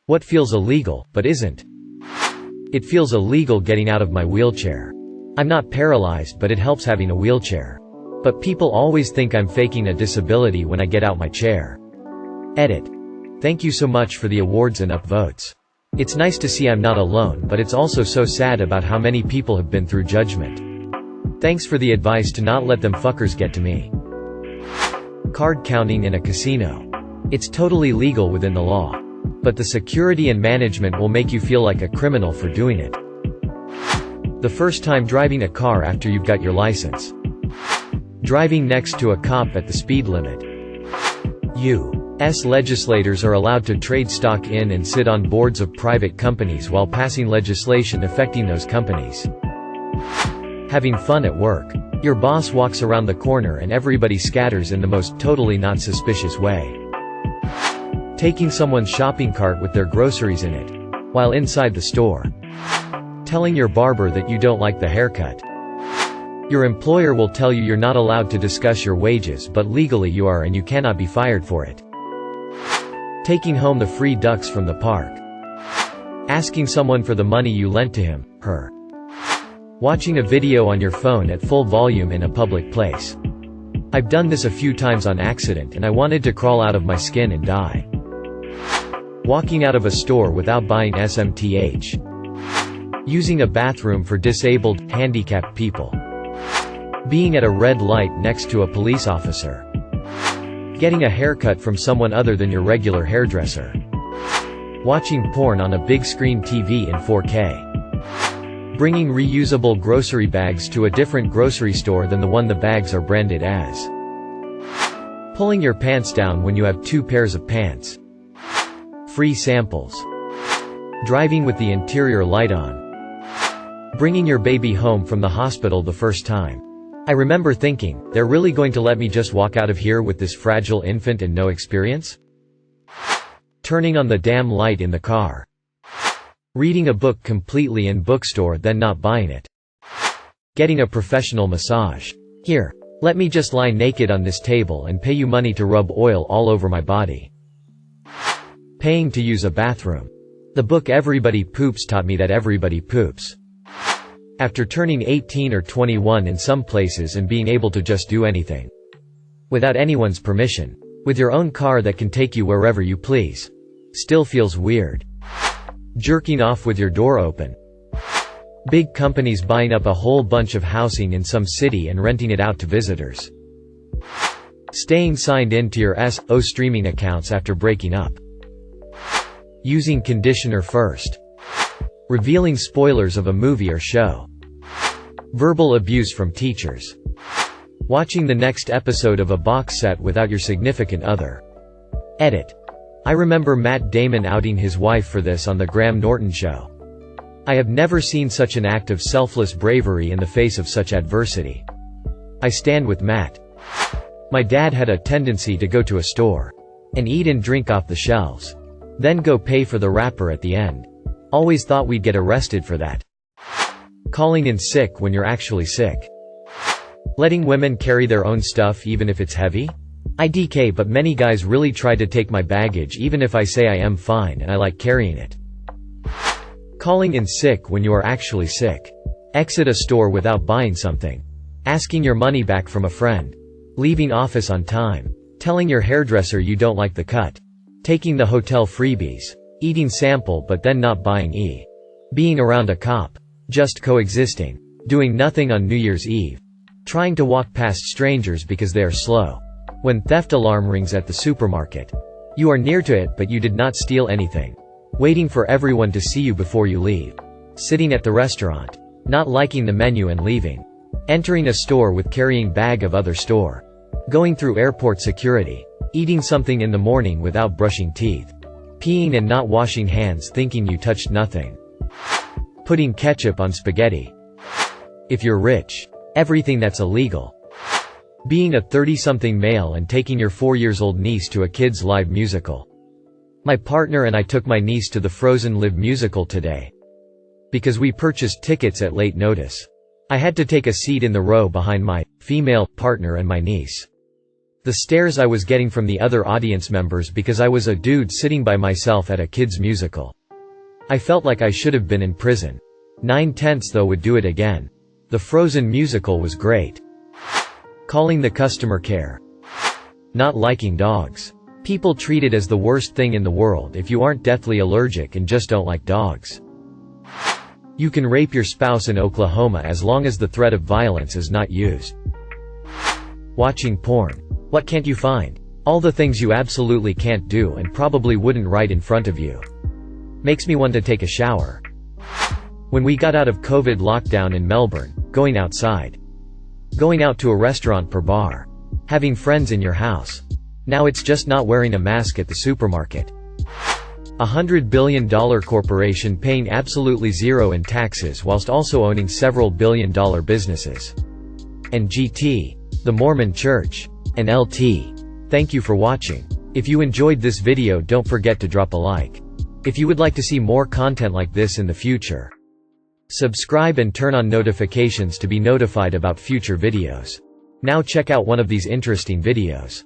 What feels illegal, but isn't? It feels illegal getting out of my wheelchair. I'm not paralyzed, but it helps having a wheelchair. But people always think I'm faking a disability when I get out my chair. Edit. Thank you so much for the awards and upvotes. It's nice to see I'm not alone, but it's also so sad about how many people have been through judgment. Thanks for the advice to not let them fuckers get to me. Card counting in a casino. It's totally legal within the law. But the security and management will make you feel like a criminal for doing it. The first time driving a car after you've got your license. Driving next to a cop at the speed limit. U.S. legislators are allowed to trade stock in and sit on boards of private companies while passing legislation affecting those companies. Having fun at work. Your boss walks around the corner and everybody scatters in the most totally not suspicious way. Taking someone's shopping cart with their groceries in it, while inside the store. Telling your barber that you don't like the haircut. Your employer will tell you you're not allowed to discuss your wages, but legally you are and you cannot be fired for it. Taking home the free ducks from the park. Asking someone for the money you lent to him, her. Watching a video on your phone at full volume in a public place. I've done this a few times on accident and I wanted to crawl out of my skin and die. Walking out of a store without buying SMTH. Using a bathroom for disabled, handicapped people. Being at a red light next to a police officer. Getting a haircut from someone other than your regular hairdresser. Watching porn on a big screen TV in 4K. Bringing reusable grocery bags to a different grocery store than the one the bags are branded as. Pulling your pants down when you have 2 pairs of pants. Free samples. Driving with the interior light on. Bringing your baby home from the hospital the first time. I remember thinking, they're really going to let me just walk out of here with this fragile infant and no experience? Turning on the damn light in the car. Reading a book completely in bookstore then not buying it. Getting a professional massage. Here, let me just lie naked on this table and pay you money to rub oil all over my body. Paying to use a bathroom. The book Everybody Poops taught me that everybody poops. After turning 18 or 21 in some places and being able to just do anything. Without anyone's permission. With your own car that can take you wherever you please. Still feels weird. Jerking off with your door open. Big companies buying up a whole bunch of housing in some city and renting it out to visitors. Staying signed in to your SO streaming accounts after breaking up. Using conditioner first. Revealing spoilers of a movie or show. Verbal abuse from teachers. Watching the next episode of a box set without your significant other. Edit. I remember Matt Damon outing his wife for this on the Graham Norton show. I have never seen such an act of selfless bravery in the face of such adversity. I stand with Matt. My dad had a tendency to go to a store and eat and drink off the shelves. Then go pay for the wrapper at the end. Always thought we'd get arrested for that. Calling in sick when you're actually sick. Letting women carry their own stuff even if it's heavy? IDK, but many guys really try to take my baggage even if I say I am fine and I like carrying it. Calling in sick when you are actually sick. Exit a store without buying something. Asking your money back from a friend. Leaving office on time. Telling your hairdresser you don't like the cut. Taking the hotel freebies. Eating sample but then not buying E. Being around a cop. Just coexisting. Doing nothing on New Year's Eve. Trying to walk past strangers because they are slow. When theft alarm rings at the supermarket. You are near to it but you did not steal anything. Waiting for everyone to see you before you leave. Sitting at the restaurant. Not liking the menu and leaving. Entering a store with carrying bag of other store. Going through airport security. Eating something in the morning without brushing teeth. Peeing and not washing hands thinking you touched nothing. Putting ketchup on spaghetti. If you're rich. Everything that's illegal. Being a 30-something male and taking your 4-year-old niece to a kids' live musical. My partner and I took my niece to the Frozen Live musical today. Because we purchased tickets at late notice. I had to take a seat in the row behind my female partner and my niece. The stares I was getting from the other audience members because I was a dude sitting by myself at a kids' musical. I felt like I should have been in prison. 9/10 though would do it again. The Frozen musical was great. Calling the customer care. Not liking dogs. People treat it as the worst thing in the world if you aren't deathly allergic and just don't like dogs. You can rape your spouse in Oklahoma as long as the threat of violence is not used. Watching porn. What can't you find? All the things you absolutely can't do and probably wouldn't right in front of you. Makes me want to take a shower. When we got out of COVID lockdown in Melbourne, going outside. Going out to a restaurant per bar. Having friends in your house. Now it's just not wearing a mask at the supermarket. $100 billion corporation paying absolutely zero in taxes whilst also owning several billion-dollar businesses. And GT. The Mormon Church. And LT. Thank you for watching. If you enjoyed this video, don't forget to drop a like. If you would like to see more content like this in the future, subscribe and turn on notifications to be notified about future videos. Now check out one of these interesting videos.